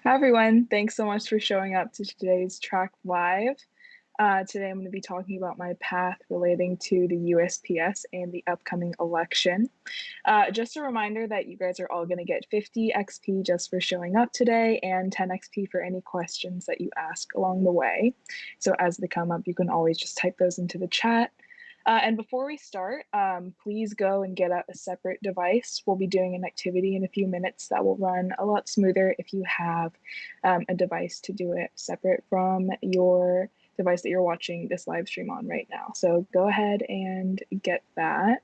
Hi everyone, thanks so much for showing up to today's Track Live. Today I'm going to be talking about my path relating to the USPS and the upcoming election. Just a reminder that you guys are all going to get 50 XP just for showing up today and 10 XP for any questions that you ask along the way. So as they come up, you can always just type those into the chat. And before we start, please go and get out a separate device. We'll be doing an activity in a few minutes that will run a lot smoother if you have a device to do it separate from your device that you're watching this live stream on right now. So go ahead and get that.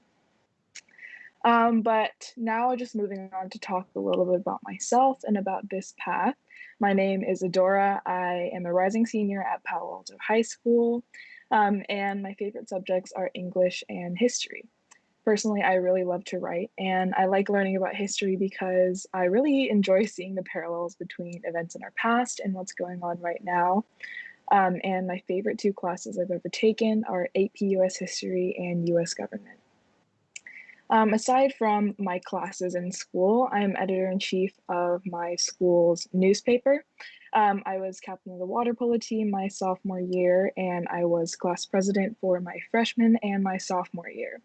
But now just moving on to talk a little bit about myself and about this path. My name is Adora. I am a rising senior at Palo Alto High School, and my favorite subjects are English and history. Personally, I really love to write, and I like learning about history because I really enjoy seeing the parallels between events in our past and what's going on right now. And my favorite two classes I've ever taken are AP US History and US Government. Aside from my classes in school, I am editor-in-chief of my school's newspaper. I was captain of the water polo team my sophomore year, and I was class president for my freshman and my sophomore year.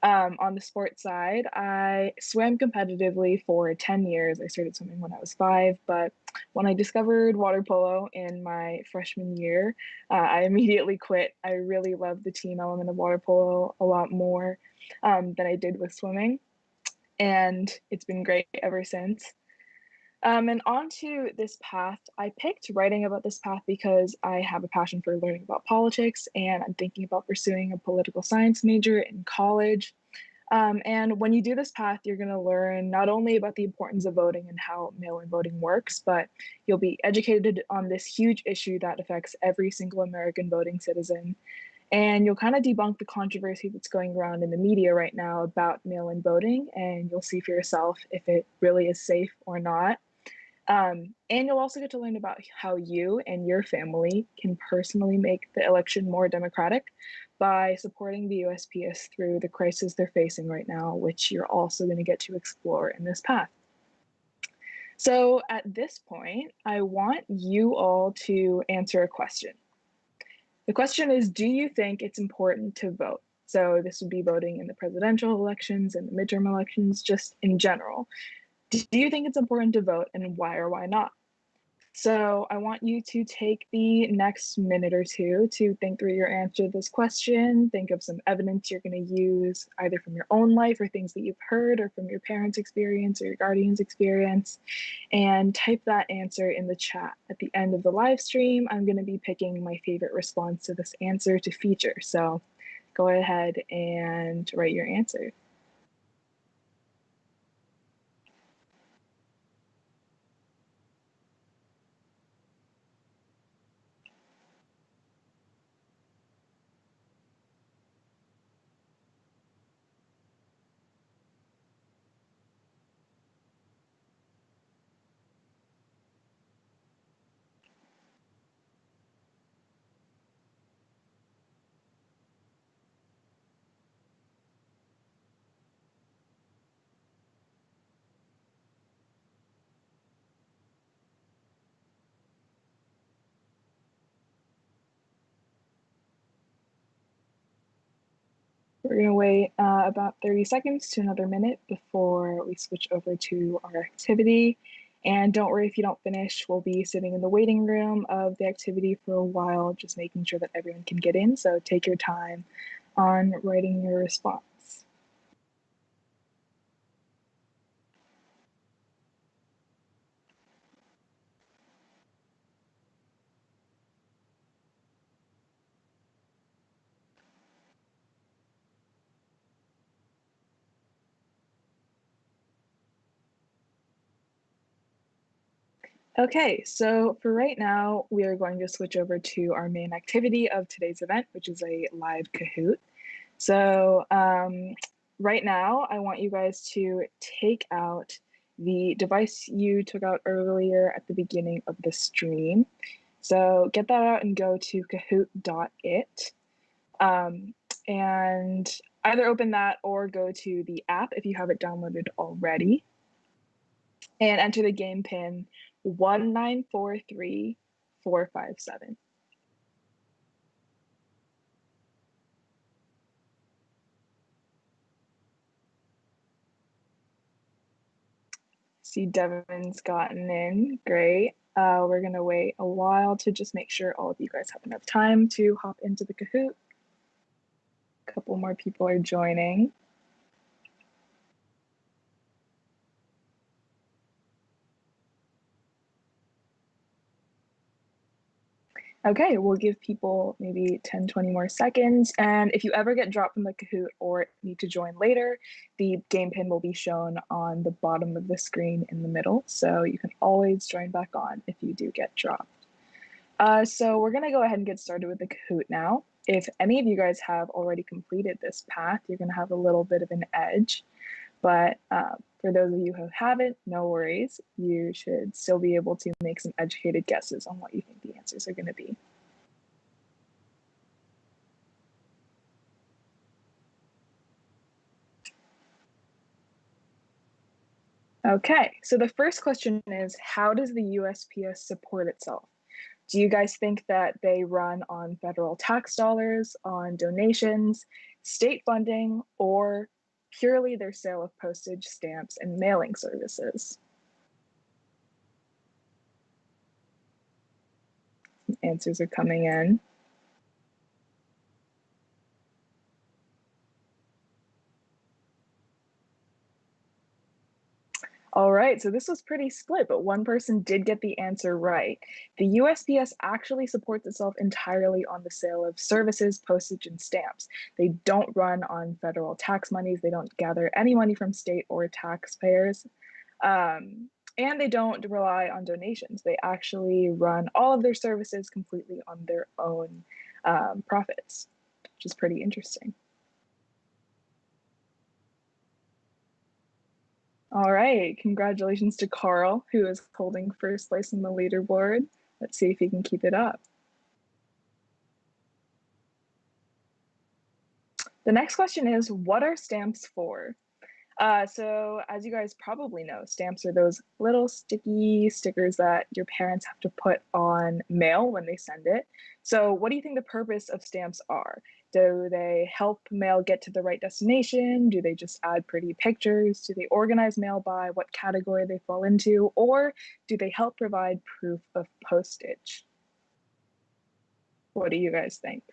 On the sports side, I swam competitively for 10 years. I started swimming when I was 5, but when I discovered water polo in my freshman year, I immediately quit. I really loved the team element of water polo a lot more than I did with swimming, and it's been great ever since. And onto this path, I picked writing about this path because I have a passion for learning about politics, and I'm thinking about pursuing a political science major in college. And when you do this path, you're going to learn not only about the importance of voting and how mail in voting works, but you'll be educated on this huge issue that affects every single American voting citizen. And you'll kind of debunk the controversy that's going around in the media right now about mail in voting, and you'll see for yourself if it really is safe or not. And you'll also get to learn about how you and your family can personally make the election more democratic by supporting the USPS through the crisis they're facing right now, which you're also going to get to explore in this path. So at this point, I want you all to answer a question. The question is, do you think it's important to vote? So this would be voting in the presidential elections and the midterm elections, just in general. Do you think it's important to vote, and why or why not? So I want you to take the next minute or two to think through your answer to this question. Think of some evidence you're going to use either from your own life or things that you've heard or from your parents' experience or your guardian's experience, and type that answer in the chat. At the end of the live stream, I'm going to be picking my favorite response to this answer to feature. So go ahead and write your answer. We're going to wait about 30 seconds to another minute before we switch over to our activity. And don't worry if you don't finish, we'll be sitting in the waiting room of the activity for a while, just making sure that everyone can get in. So take your time on writing your response. Okay, so for right now, we are going to switch over to our main activity of today's event, which is a live Kahoot. So right now, I want you guys to take out the device you took out earlier at the beginning of the stream. So get that out and go to kahoot.it. And either open that or go to the app if you have it downloaded already and enter the game pin 1943457. See, Devin's gotten in. Great. We're going to wait a while to just make sure all of you guys have enough time to hop into the Kahoot. A couple more people are joining. Okay, we'll give people maybe 10, 20 more seconds. And if you ever get dropped from the Kahoot or need to join later, the game pin will be shown on the bottom of the screen in the middle. So you can always join back on if you do get dropped. So we're going to go ahead and get started with the Kahoot now. If any of you guys have already completed this path, you're going to have a little bit of an edge. But for those of you who haven't, no worries. You should still be able to make some educated guesses on what you think the answers are going to be. Okay, so the first question is, how does the USPS support itself? Do you guys think that they run on federal tax dollars, on donations, state funding, or purely their sale of postage stamps and mailing services? Answers are coming in. All right, so this was pretty split, but one person did get the answer right. The USPS actually supports itself entirely on the sale of services, postage, and stamps. They don't run on federal tax monies, they don't gather any money from state or taxpayers, and they don't rely on donations. They actually run all of their services completely on their own profits, which is pretty interesting. All right, congratulations to Carl, who is holding first place in the leaderboard. Let's see if he can keep it up. The next question is, what are stamps for? So as you guys probably know, stamps are those little sticky stickers that your parents have to put on mail when they send it. So what do you think the purpose of stamps are? Do they help mail get to the right destination? Do they just add pretty pictures? Do they organize mail by what category they fall into? Or do they help provide proof of postage? What do you guys think?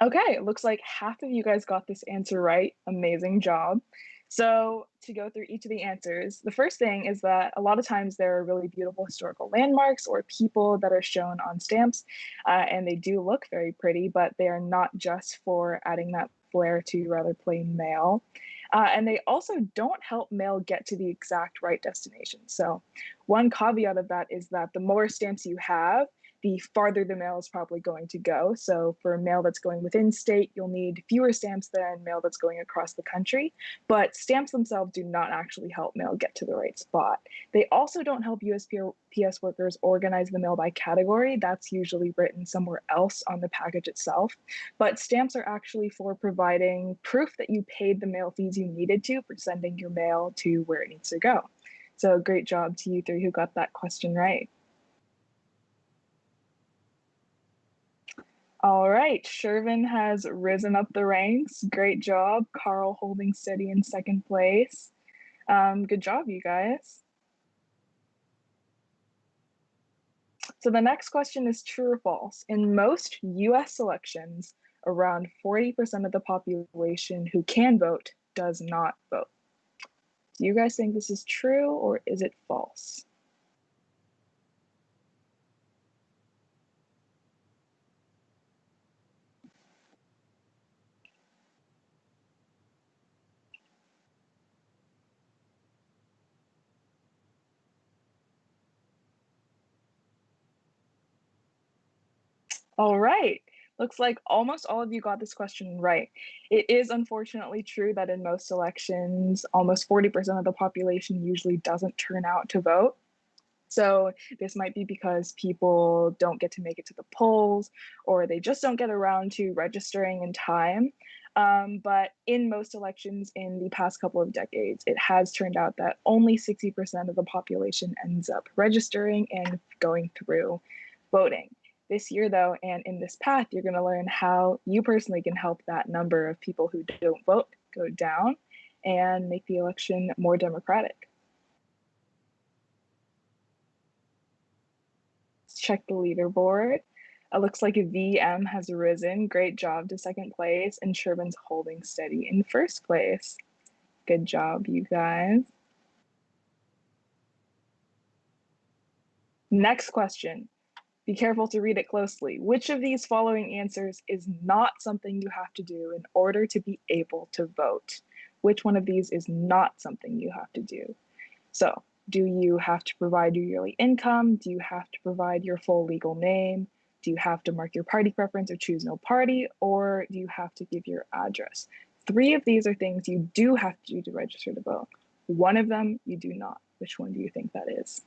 Okay, it looks like half of you guys got this answer right. Amazing job. So, to go through each of the answers, the first thing is that a lot of times there are really beautiful historical landmarks or people that are shown on stamps, and they do look very pretty, but they are not just for adding that flair to rather plain mail. And they also don't help mail get to the exact right destination. So, one caveat of that is that the more stamps you have, the farther the mail is probably going to go. So for mail that's going within state, you'll need fewer stamps than mail that's going across the country. But stamps themselves do not actually help mail get to the right spot. They also don't help USPS workers organize the mail by category. That's usually written somewhere else on the package itself. But stamps are actually for providing proof that you paid the mail fees you needed to for sending your mail to where it needs to go. So great job to you three who got that question right. All right, Shervin has risen up the ranks. Great job. Carl holding steady in second place. Good job, you guys. So the next question is true or false. In most US elections, around 40% of the population who can vote does not vote. Do you guys think this is true or is it false? All right. Looks like almost all of you got this question right. It is unfortunately true that in most elections, almost 40% of the population usually doesn't turn out to vote. So this might be because people don't get to make it to the polls or they just don't get around to registering in time. But in most elections in the past couple of decades, it has turned out that only 60% of the population ends up registering and going through voting. This year, though, and in this path, you're going to learn how you personally can help that number of people who don't vote go down and make the election more democratic. Let's check the leaderboard. It looks like VM has risen. Great job to second place, and Sherman's holding steady in first place. Good job, you guys. Next question. Be careful to read it closely. Which of these following answers is not something you have to do in order to be able to vote? Which one of these is not something you have to do? So, do you have to provide your yearly income? Do you have to provide your full legal name? Do you have to mark your party preference or choose no party? Or do you have to give your address? Three of these are things you do have to do to register to vote. One of them you do not. Which one do you think that is?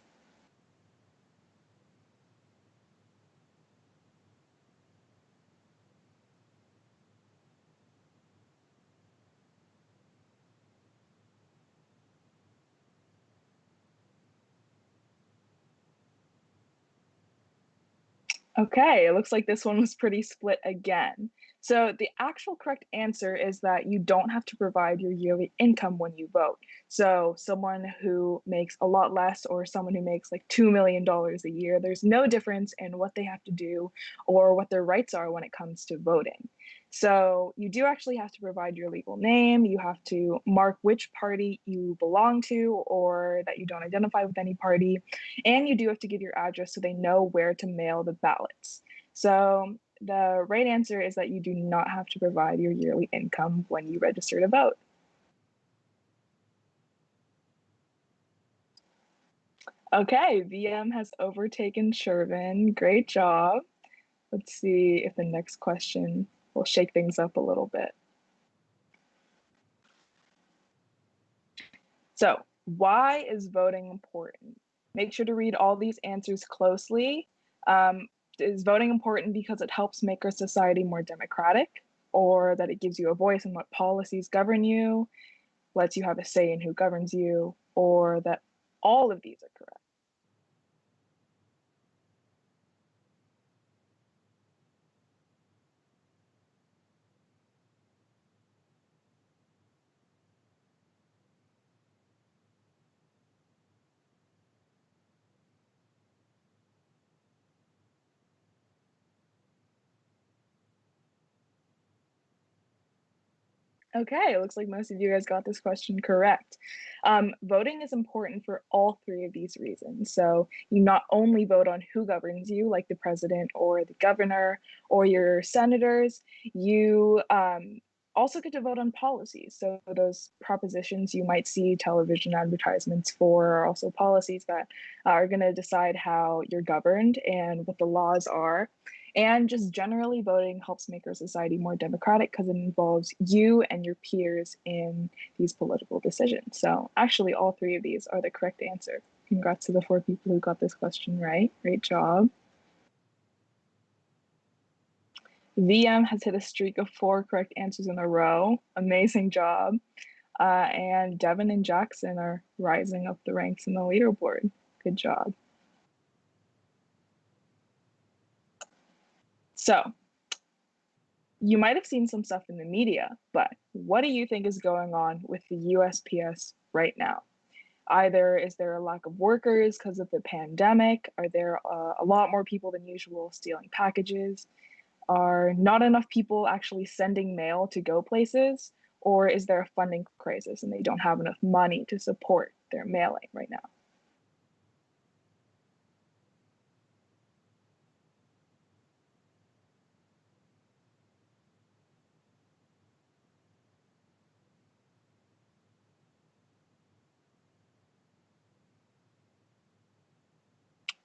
Okay, it looks like this one was pretty split again. So the actual correct answer is that you don't have to provide your yearly income when you vote. So someone who makes a lot less or someone who makes like $2 million a year, there's no difference in what they have to do or what their rights are when it comes to voting. So you do actually have to provide your legal name. You have to mark which party you belong to or that you don't identify with any party. And you do have to give your address so they know where to mail the ballots. So the right answer is that you do not have to provide your yearly income when you register to vote. Okay, VM has overtaken Shervin. Great job. Let's see if the next question will shake things up a little bit. So, why is voting important? Make sure to read all these answers closely. Um, is voting important because it helps make our society more democratic, or that it gives you a voice in what policies govern you, lets you have a say in who governs you, or that all of these are correct? Okay, it looks like most of you guys got this question correct. Voting is important for all three of these reasons. So, you not only vote on who governs you, like the president or the governor or your senators, you also get to vote on policies. So, those propositions you might see television advertisements for are also policies that are going to decide how you're governed and what the laws are. And just generally, voting helps make our society more democratic because it involves you and your peers in these political decisions. So, actually, all three of these are the correct answer. Congrats to the four people who got this question right. Great job. VM has hit a streak of four correct answers in a row. Amazing job. And Devin and Jackson are rising up the ranks in the leaderboard. Good job. So, you might have seen some stuff in the media, but what do you think is going on with the USPS right now? Either is there a lack of workers because of the pandemic? Are there a lot more people than usual stealing packages? Are not enough people actually sending mail to go places? Or is there a funding crisis and they don't have enough money to support their mailing right now?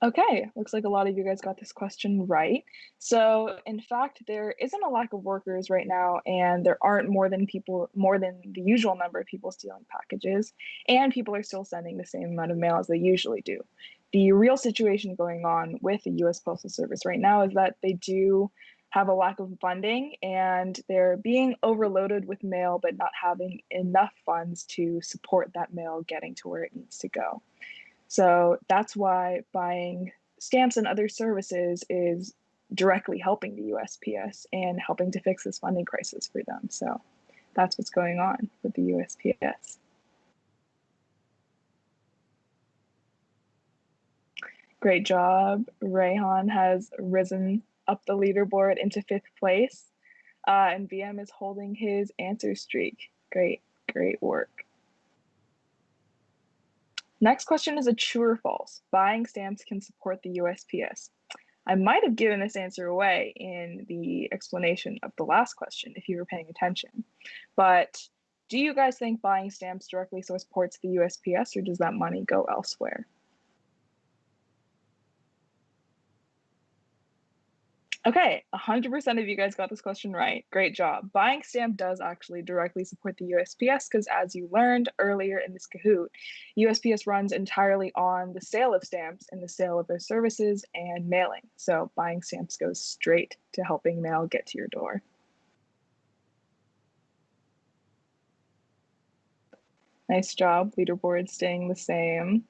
Okay, looks like a lot of you guys got this question right. So, in fact, there isn't a lack of workers right now, and there aren't more than the usual number of people stealing packages, and people are still sending the same amount of mail as they usually do. The real situation going on with the US Postal Service right now is that they do have a lack of funding and they're being overloaded with mail, but not having enough funds to support that mail getting to where it needs to go. So that's why buying stamps and other services is directly helping the USPS and helping to fix this funding crisis for them. So that's what's going on with the USPS. Great job. Rayhan has risen up the leaderboard into 5th place, and VM is holding his answer streak. Great, great work. Next question is a true or false. Buying stamps can support the USPS. I might have given this answer away in the explanation of the last question if you were paying attention. But do you guys think buying stamps directly supports the USPS, or does that money go elsewhere? Okay, 100% of you guys got this question right. Great job. Buying stamp does actually directly support the USPS because, as you learned earlier in this Kahoot, USPS runs entirely on the sale of stamps and the sale of their services and mailing. So buying stamps goes straight to helping mail get to your door. Nice job. Leaderboard staying the same.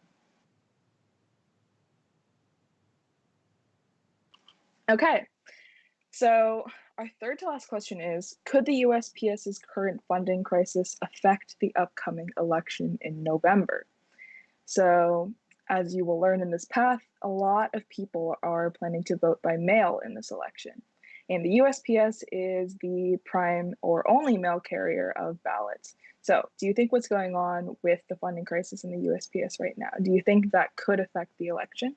Okay, so our third to last question is, could the USPS's current funding crisis affect the upcoming election in November? So, as you will learn in this path, a lot of people are planning to vote by mail in this election. And the USPS is the prime or only mail carrier of ballots. So, do you think what's going on with the funding crisis in the USPS right now, do you think that could affect the election?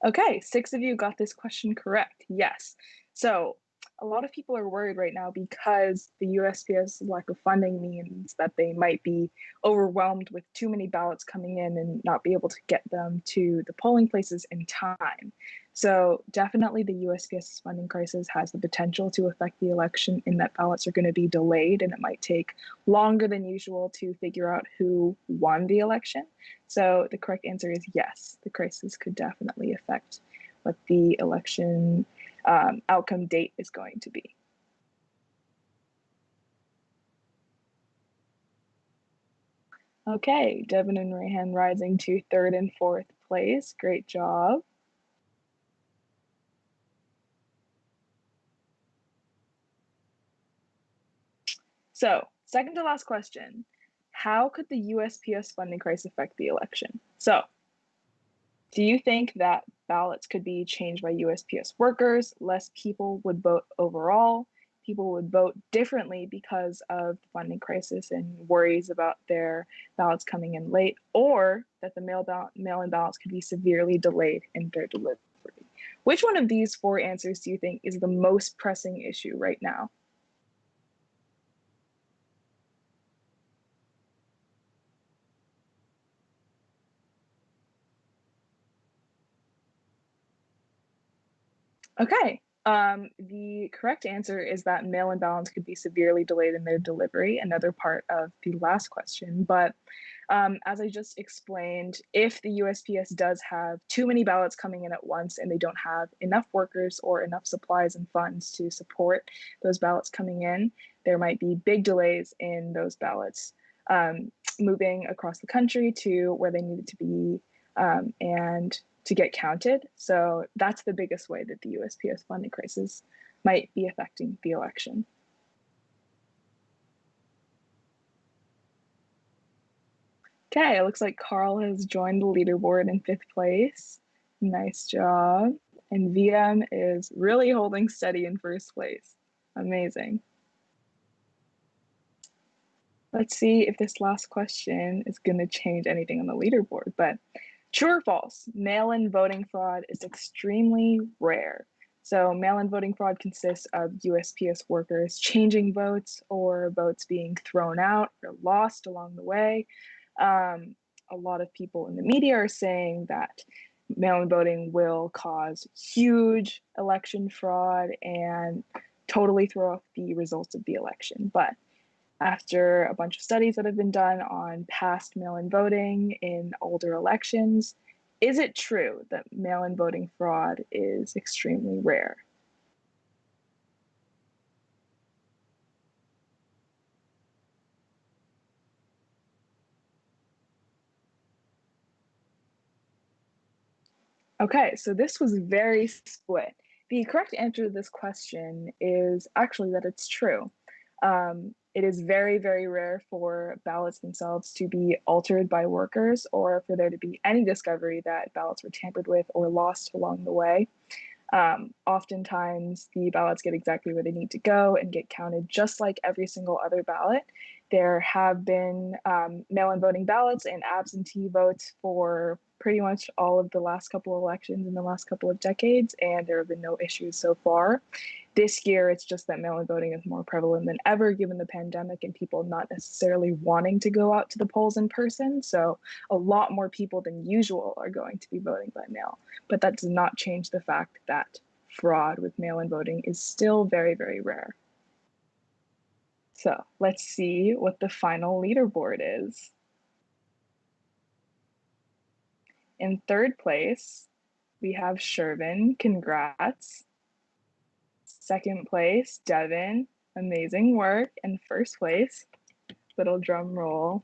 Okay, 6 of you got this question correct. Yes. So a lot of people are worried right now because the USPS lack of funding means that they might be overwhelmed with too many ballots coming in and not be able to get them to the polling places in time. So definitely the USPS's funding crisis has the potential to affect the election in that ballots are going to be delayed and it might take longer than usual to figure out who won the election. So the correct answer is yes, the crisis could definitely affect what the election outcome date is going to be. Okay, Devin and Rayhan rising to 3rd and 4th place. Great job. So, second to last question. How could the USPS funding crisis affect the election? So, do you think that ballots could be changed by USPS workers? Less people would vote overall. People would vote differently because of the funding crisis and worries about their ballots coming in late, or that the mail in ballots could be severely delayed in their delivery. Which one of these 4 answers do you think is the most pressing issue right now? Okay. The correct answer is that mail-in ballots could be severely delayed in their delivery, another part of the last question. But as I just explained, if the USPS does have too many ballots coming in at once and they don't have enough workers or enough supplies and funds to support those ballots coming in, there might be big delays in those ballots moving across the country to where they needed to be and to get counted. So that's the biggest way that the USPS funding crisis might be affecting the election. Okay, it looks like Carl has joined the leaderboard in 5th place. Nice job. And VM is really holding steady in 1st place. Amazing. Let's see if this last question is going to change anything on the leaderboard. But true or false, mail in voting fraud is extremely rare. So, mail in voting fraud consists of USPS workers changing votes or votes being thrown out or lost along the way. A lot of people in the media are saying that mail in voting will cause huge election fraud and totally throw off the results of the election. But After a bunch of studies that have been done on past mail-in voting in older elections, is it true that mail-in voting fraud is extremely rare? Okay, so this was very split. The correct answer to this question is actually that it's true. It is very, very rare for ballots themselves to be altered by workers or for there to be any discovery that ballots were tampered with or lost along the way. Oftentimes, the ballots get exactly where they need to go and get counted just like every single other ballot. There have been mail in voting ballots and absentee votes for pretty much all of the last couple of elections in the last couple of decades, and there have been no issues so far. This year, it's just that mail in voting is more prevalent than ever given the pandemic and people not necessarily wanting to go out to the polls in person. So, a lot more people than usual are going to be voting by mail. But that does not change the fact that fraud with mail in voting is still very, very rare. So let's see what the final leaderboard is. In third place, we have Shervin. Congrats. Second place, Devin. Amazing work. And first place, little drum roll,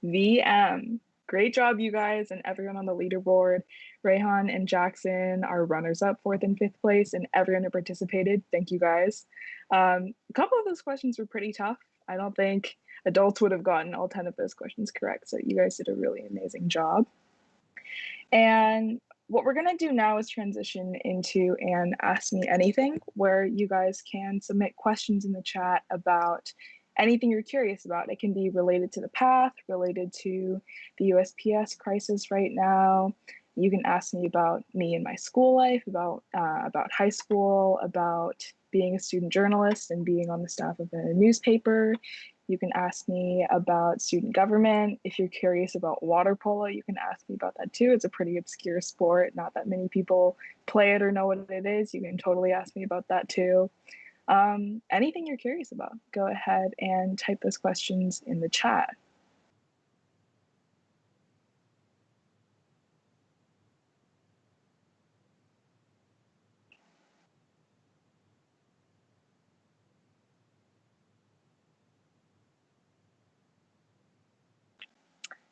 VM. Great job, you guys, and everyone on the leaderboard. Rayhan and Jackson are runners up, fourth and fifth place, and everyone who participated. Thank you guys. A couple of those questions were pretty tough. I don't think adults would have gotten all 10 of those questions correct. So you guys did a really amazing job. And what we're going to do now is transition into an Ask Me Anything, where you guys can submit questions in the chat about anything you're curious about. It can be related to the path, related to the USPS crisis right now. You can ask me about me and my school life, about high school, about being a student journalist and being on the staff of a newspaper. You can ask me about student government. If you're curious about water polo, you can ask me about that too. It's a pretty obscure sport. Not that many people play it or know what it is. You can totally ask me about that too. Anything you're curious about, go ahead and type those questions in the chat.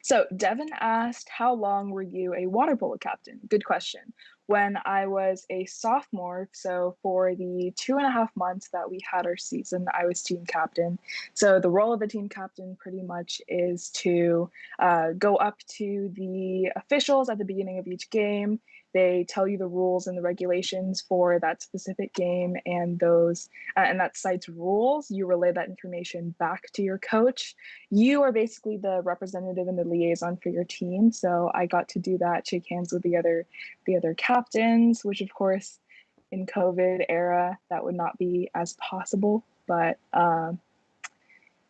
So Devin asked, how long were you a water polo captain? Good question. When I was a sophomore, so for the 2.5 months that we had our season, I was team captain. So the role of the team captain pretty much is to go up to the officials at the beginning of each game. They tell you the rules and the regulations for that specific game and those and that site's rules. You relay that information back to your coach. You are basically the representative and the liaison for your team. So I got to do that, shake hands with the other captains, which of course in COVID era that would not be as possible. But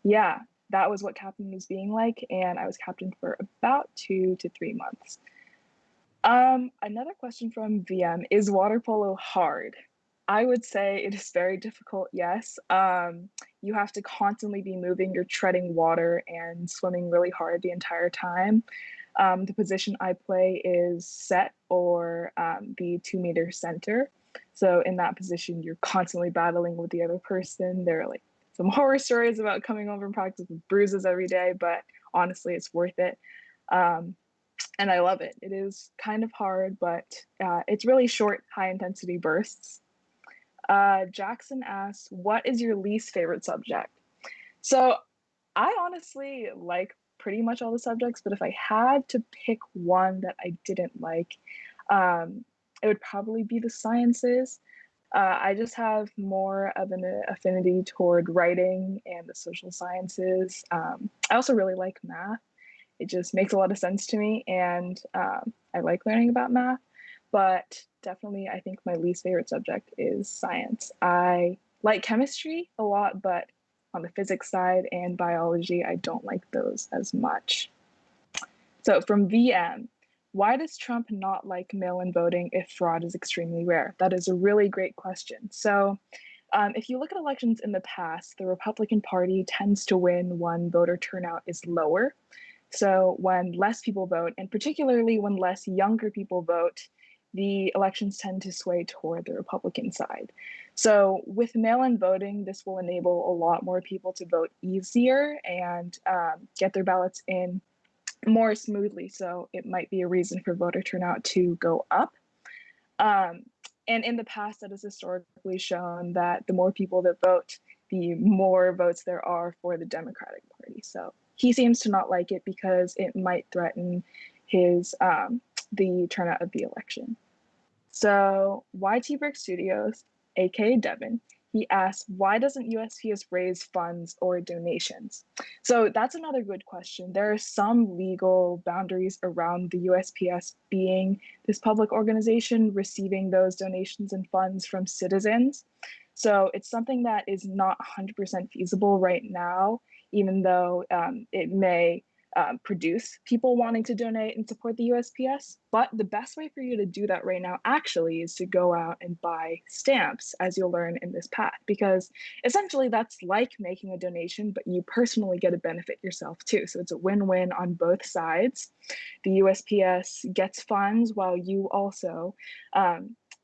yeah, that was what captain was being like, and I was captain for about 2 to 3 months. Another question from VM, is water polo hard? I would say it is very difficult, yes. You have to constantly be moving, you're treading water and swimming really hard the entire time. The position I play is set or the 2 meter center. So in that position, you're constantly battling with the other person. There are like some horror stories about coming home from practice with bruises every day, but honestly, it's worth it. And I love it. It is kind of hard, but it's really short, high intensity bursts. Jackson asks, what is your least favorite subject? So I honestly like pretty much all the subjects, but if I had to pick one that I didn't like, it would probably be the sciences. I just have more of an affinity toward writing and the social sciences. I also really like math. It just makes a lot of sense to me, and I like learning about math. But definitely, I think my least favorite subject is science. I like chemistry a lot, but on the physics side and biology, I don't like those as much. So from VM, why does Trump not like mail in voting if fraud is extremely rare? That is a really great question. So If you look at elections in the past, the Republican Party tends to win when voter turnout is lower. So when less people vote, and particularly when less younger people vote, the elections tend to sway toward the Republican side. So with mail-in voting, this will enable a lot more people to vote easier and get their ballots in more smoothly. So it might be a reason for voter turnout to go up. Um, and in the past, that has historically shown that the more people that vote, the more votes there are for the Democratic Party. So he seems to not like it because it might threaten his the turnout of the election. So YT Brick Studios, aka Devin, he asked, why doesn't USPS raise funds or donations? So that's another good question. There are some legal boundaries around the USPS being this public organization receiving those donations and funds from citizens. So it's something that is not 100% feasible right now, even though it may produce people wanting to donate and support the USPS. But the best way for you to do that right now actually is to go out and buy stamps, as you'll learn in this path, because essentially that's like making a donation, but you personally get a benefit yourself too. So it's a win-win on both sides. The USPS gets funds while you also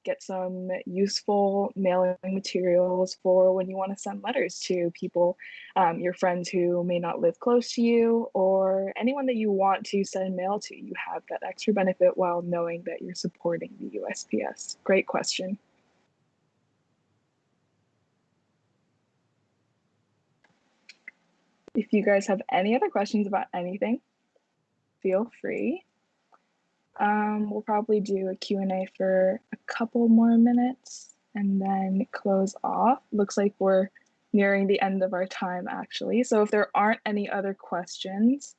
get some useful mailing materials for when you want to send letters to people, your friends who may not live close to you, or anyone that you want to send mail to. You have that extra benefit while knowing that you're supporting the USPS. Great question. If you guys have any other questions about anything, feel free. We'll probably do a Q&A for a couple more minutes and then close off. Looks like we're nearing the end of our time, actually. So if there aren't any other questions,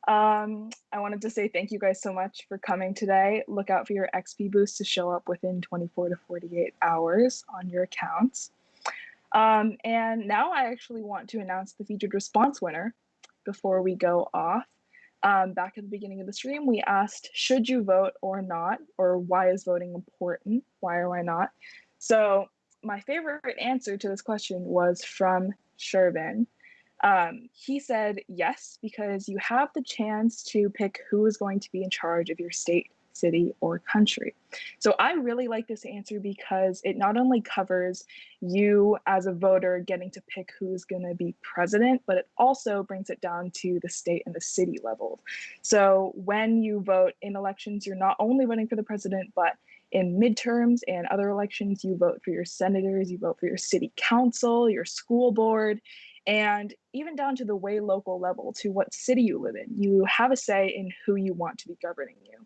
I wanted to say thank you guys so much for coming today. Look out for your XP boost to show up within 24 to 48 hours on your accounts. And now I actually want to announce the featured response winner before we go off. Back at the beginning of the stream, we asked, should you vote or not? Or why is voting important? Why or why not? So my favorite answer to this question was from Shervin. He said yes, because you have the chance to pick who is going to be in charge of your state, city, or country. So I really like this answer because it not only covers you as a voter getting to pick who's going to be president, but it also brings it down to the state and the city level. So when you vote in elections, you're not only voting for the president, but in midterms and other elections, you vote for your senators, you vote for your city council, your school board, and even down to the way local level to what city you live in. You have a say in who you want to be governing you.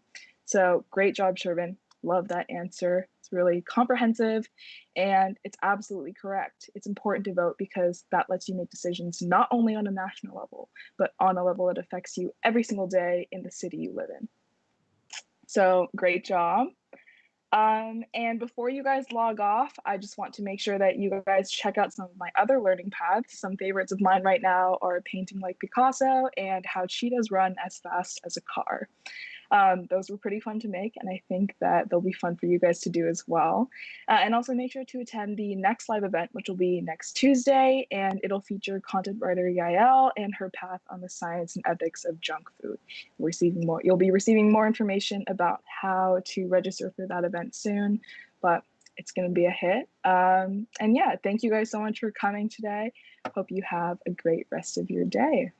So great job, Shervin. Love that answer. It's really comprehensive and it's absolutely correct. It's important to vote because that lets you make decisions not only on a national level, but on a level that affects you every single day in the city you live in. So great job. And before you guys log off, I just want to make sure that you guys check out some of my other learning paths. Some favorites of mine right now are painting like Picasso and how cheetahs run as fast as a car. Those were pretty fun to make, and I think that they'll be fun for you guys to do as well. And also make sure to attend the next live event, which will be next Tuesday, and it'll feature content writer Yael and her path on the science and ethics of junk food. You'll be receiving more information about how to register for that event soon, but it's going to be a hit. And yeah, thank you guys so much for coming today. Hope you have a great rest of your day.